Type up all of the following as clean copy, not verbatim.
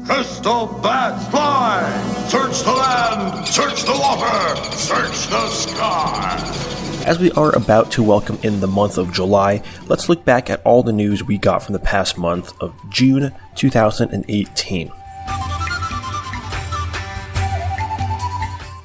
Crystal bats fly! Search the land! Search the water! Search the sky! As we are about to welcome in the month of July, let's look back at all the news we got from the past month of June 2018.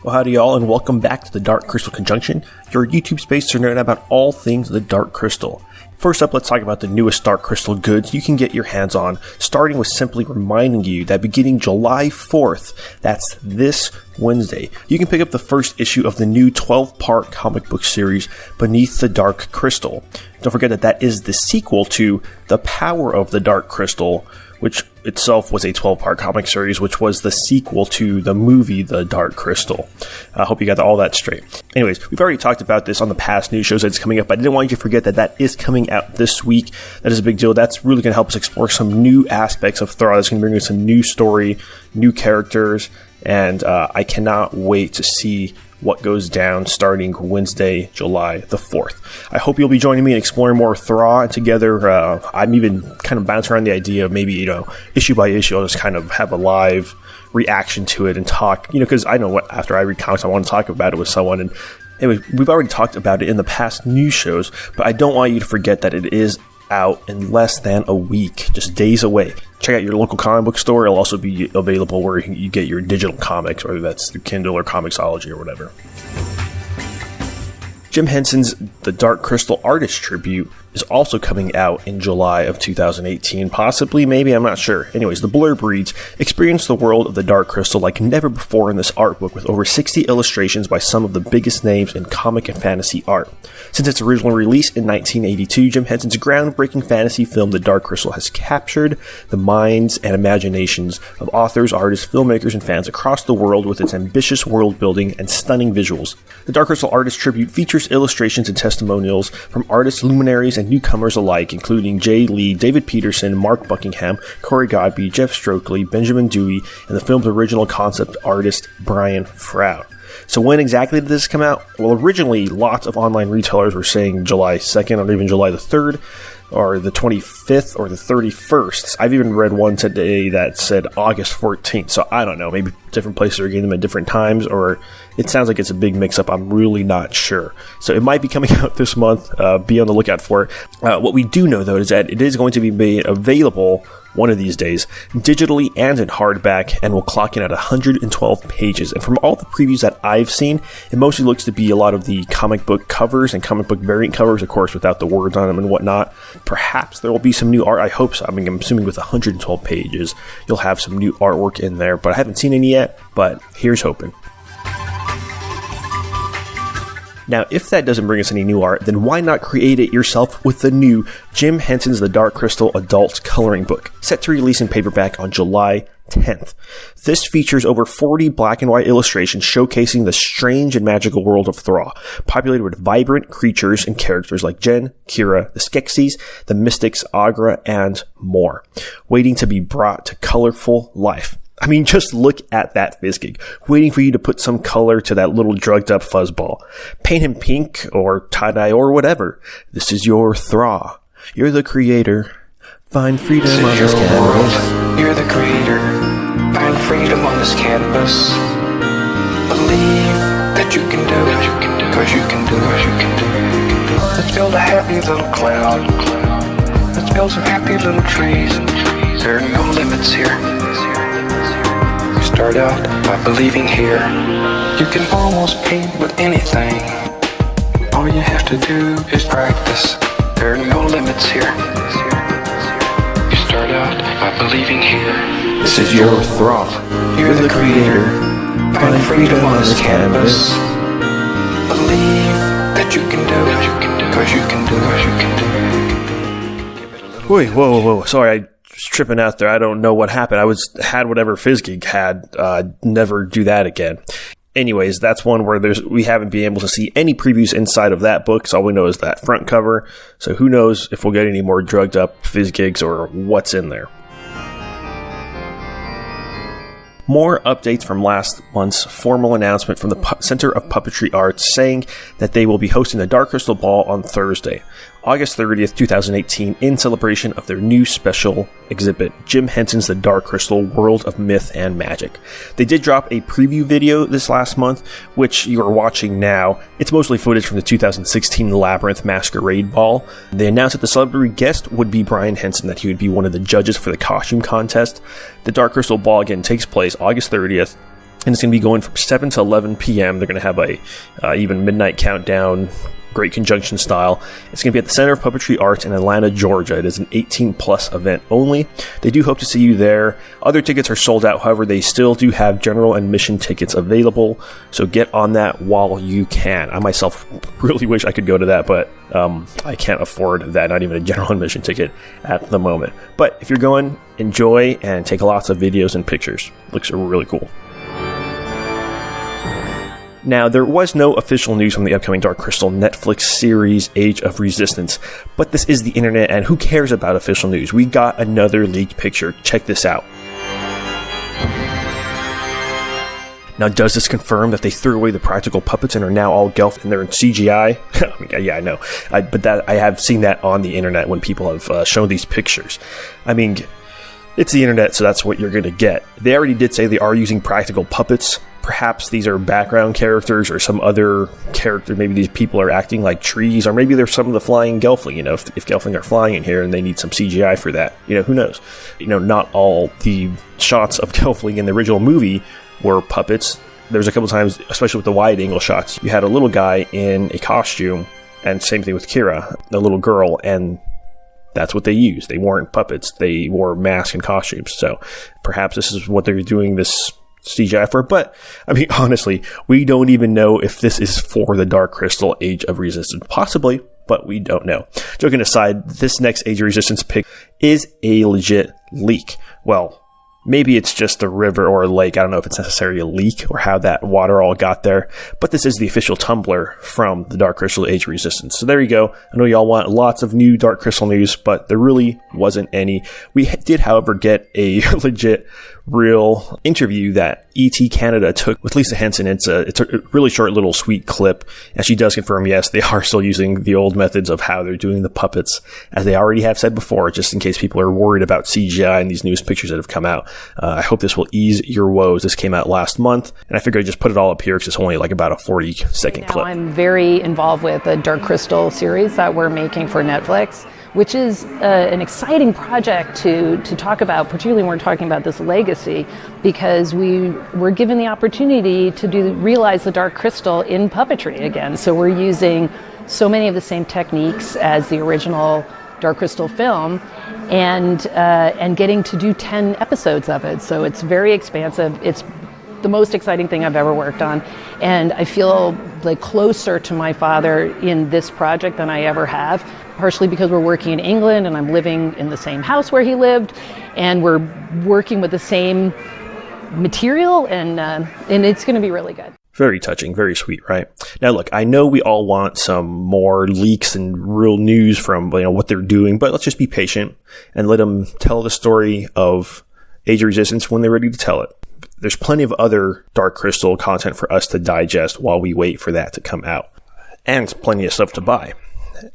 Well, howdy y'all, and welcome back to the Dark Crystal Conjunction, your YouTube space to learn about all things the Dark Crystal. First up, let's talk about the newest Dark Crystal goods you can get your hands on, starting with simply reminding you that beginning July 4th, that's this Wednesday, you can pick up the first issue of the new 12-part comic book series, Beneath the Dark Crystal. Don't forget that that is the sequel to The Power of the Dark Crystal, which itself was a 12-part comic series, which was the sequel to the movie The Dark Crystal. I hope you got all that straight. Anyways, we've already talked about this on the past news shows that's coming up, but I didn't want you to forget that that is coming out this week. That is a big deal. That's really going to help us explore some new aspects of Thra. That's going to bring us a new story, new characters, and I cannot wait to see what goes down starting Wednesday, July the 4th. I hope you'll be joining me in exploring more Thra, and together I'm even kind of bouncing around the idea of maybe, issue by issue, I'll just kind of have a live reaction to it and talk, because I know what, after I read comics, I want to talk about it with someone. And anyway, we've already talked about it in the past news shows, but I don't want you to forget that it is out in less than a week, just days away. Check out your local comic book store. It'll also be available where you get your digital comics, whether that's through Kindle or Comixology or whatever. Jim Henson's The Dark Crystal Artist Tribute is also coming out in July of 2018. Possibly, maybe, I'm not sure. Anyways, the blurb reads, experience the world of the Dark Crystal like never before in this art book with over 60 illustrations by some of the biggest names in comic and fantasy art. Since its original release in 1982, Jim Henson's groundbreaking fantasy film The Dark Crystal has captured the minds and imaginations of authors, artists, filmmakers, and fans across the world with its ambitious world building and stunning visuals. The Dark Crystal Artist Tribute features illustrations and testimonials from artists, luminaries, and newcomers alike, including Jay Lee, David Peterson, Mark Buckingham, Corey Godby, Jeff Strokely, Benjamin Dewey, and the film's original concept artist, Brian Froud. So when exactly did this come out? Well, originally, lots of online retailers were saying July 2nd or even July the 3rd, or the 25th or the 31st. I've even read one today that said August 14th, so I don't know. Maybe different places are getting them at different times, or it sounds like it's a big mix-up. I'm really not sure. So it might be coming out this month. Be on the lookout for it. What we do know, though, is that it is going to be made available one of these days, digitally and in hardback, and will clock in at 112 pages. And from all the previews that I've seen, it mostly looks to be a lot of the comic book covers and comic book variant covers, of course, without the words on them and whatnot. Perhaps there will be some new art. I hope so. I'm assuming with 112 pages, you'll have some new artwork in there, but I haven't seen any yet, but here's hoping. Now, if that doesn't bring us any new art, then why not create it yourself with the new Jim Henson's The Dark Crystal Adult Coloring Book, set to release in paperback on July 10th. This features over 40 black and white illustrations showcasing the strange and magical world of Thra, populated with vibrant creatures and characters like Jen, Kira, the Skeksis, the Mystics, Agra, and more, waiting to be brought to colorful life. I mean, just look at that Fizzgig, waiting for you to put some color to that little drugged up fuzzball. Paint him pink or tie-dye or whatever. This is your Thra. You're the creator. Find freedom on this canvas. You're the creator. Find freedom on this canvas. Believe that you can do it, cause you can do it. Let's build a happy little cloud. Let's build some happy little trees. There are no limits here. Start out by believing here. You can almost paint with anything. All you have to do is practice. There are no limits here. You start out by believing here. This is your Thra. You're the creator. Find freedom on this canvas. Believe that you can do it, cause you can do it. Wait, whoa. Sorry, I was tripping out there. I don't know what happened. I had whatever Fizzgig had. Never do that again. Anyways, that's one where we haven't been able to see any previews inside of that book, so all we know is that front cover. So who knows if we'll get any more drugged up Fizzgigs or what's in there. More updates from last month's formal announcement from the Center of Puppetry Arts saying that they will be hosting the Dark Crystal Ball on Thursday. August 30th, 2018, in celebration of their new special exhibit, Jim Henson's The Dark Crystal: World of Myth and Magic. They did drop a preview video this last month, which you are watching now. It's mostly footage from the 2016 Labyrinth Masquerade Ball. They announced that the celebrity guest would be Brian Henson, that he would be one of the judges for the costume contest. The Dark Crystal Ball, again, takes place August 30th, and it's going to be going from 7 to 11 p.m. They're going to have a even midnight countdown, Great Conjunction style. It's going to be at the Center of Puppetry Arts in Atlanta, Georgia. It is an 18-plus event only. They do hope to see you there. Other tickets are sold out. However, they still do have general admission tickets available, so get on that while you can. I myself really wish I could go to that, but I can't afford that, not even a general admission ticket at the moment. But if you're going, enjoy and take lots of videos and pictures. Looks really cool. Now, there was no official news from the upcoming Dark Crystal Netflix series, Age of Resistance, but this is the internet, and who cares about official news? We got another leaked picture. Check this out. Now, does this confirm that they threw away the practical puppets and are now all Gelf and they're in CGI? I mean, yeah, I know. But I have seen that on the internet when people have shown these pictures. I mean, it's the internet, so that's what you're going to get. They already did say they are using practical puppets. Perhaps these are background characters or some other character. Maybe these people are acting like trees, or maybe they're some of the flying Gelfling. You know, if Gelfling are flying in here and they need some CGI for that, you know, who knows? You know, not all the shots of Gelfling in the original movie were puppets. There was a couple times, especially with the wide angle shots, you had a little guy in a costume, and same thing with Kira, the little girl, and that's what they used. They weren't puppets. They wore masks and costumes. So perhaps this is what they're doing this CGI for. But, I mean, honestly, we don't even know if this is for the Dark Crystal Age of Resistance. Possibly, but we don't know. Joking aside, this next Age of Resistance pick is a legit leak. Well, maybe it's just a river or a lake. I don't know if it's necessarily a leak or how that water all got there. But this is the official Tumblr from the Dark Crystal Age of Resistance. So there you go. I know y'all want lots of new Dark Crystal news, but there really wasn't any. We did, however, get a legit real interview that ET Canada took with Lisa Henson. It's a really short little sweet clip, and she does confirm, yes, they are still using the old methods of how they're doing the puppets, as they already have said before, just in case people are worried about CGI and these newest pictures that have come out. I hope this will ease your woes. This came out last month, and I figured I'd just put it all up here because it's only like about a 40-second clip. I'm very involved with the Dark Crystal series that we're making for Netflix, which is an exciting project to talk about, particularly when we're talking about this legacy, because we were given the opportunity to realize the Dark Crystal in puppetry again. So we're using so many of the same techniques as the original Dark Crystal film, and getting to do 10 episodes of it. So it's very expansive. It's the most exciting thing I've ever worked on, and I feel like closer to my father in this project than I ever have, partially because we're working in England and I'm living in the same house where he lived, and we're working with the same material, and it's going to be really good. Very touching, very sweet, right? Now, look, I know we all want some more leaks and real news from what they're doing, but let's just be patient and let them tell the story of Age of Resistance when they're ready to tell it. There's plenty of other Dark Crystal content for us to digest while we wait for that to come out. And plenty of stuff to buy.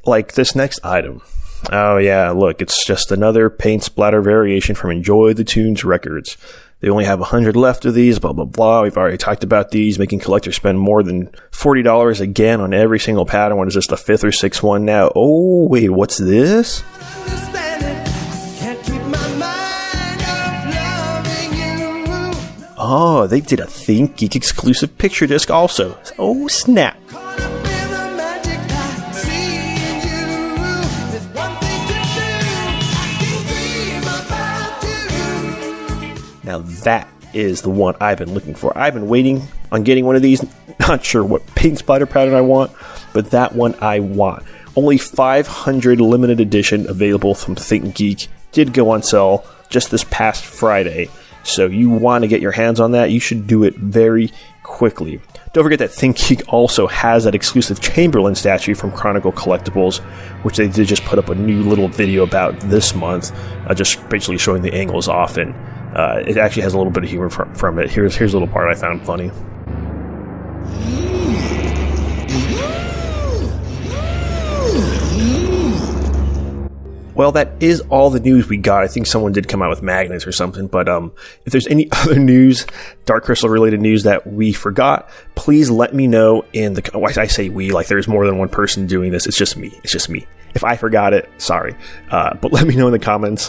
Like this next item. Oh yeah, look, it's just another paint splatter variation from Enjoy the Tunes Records. They only have 100 left of these, blah, blah, blah. We've already talked about these, making collectors spend more than $40 again on every single pattern. What is this, the 5th or 6th one now? Oh, wait, what's this? Oh, they did a Think Geek exclusive picture disc also. Oh, snap. Now that is the one I've been looking for. I've been waiting on getting one of these. Not sure what paint splatter pattern I want, but that one I want. Only 500 limited edition available from Think Geek. Did go on sale just this past Friday. So you want to get your hands on that, you should do it very quickly. Don't forget that Think Geek also has that exclusive Chamberlain statue from Chronicle Collectibles, which they did just put up a new little video about this month, just basically showing the angles off, and it actually has a little bit of humor from it. Here's a little part I found funny. Well, that is all the news we got. I think someone did come out with magnets or something, but if there's any other news, Dark Crystal related news that we forgot, please let me know in the, I say we, like there's more than one person doing this. It's just me. If I forgot it, sorry. But let me know in the comments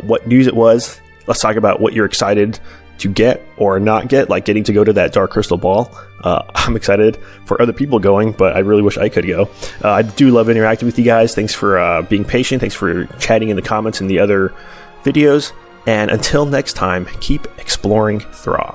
what news it was. Let's talk about what you're excited to get or not get, like getting to go to that Dark Crystal Ball. I'm excited for other people going, but I really wish I could go. I do love interacting with you guys. Thanks for being patient. Thanks for chatting in the comments and the other videos. And until next time, keep exploring Thra.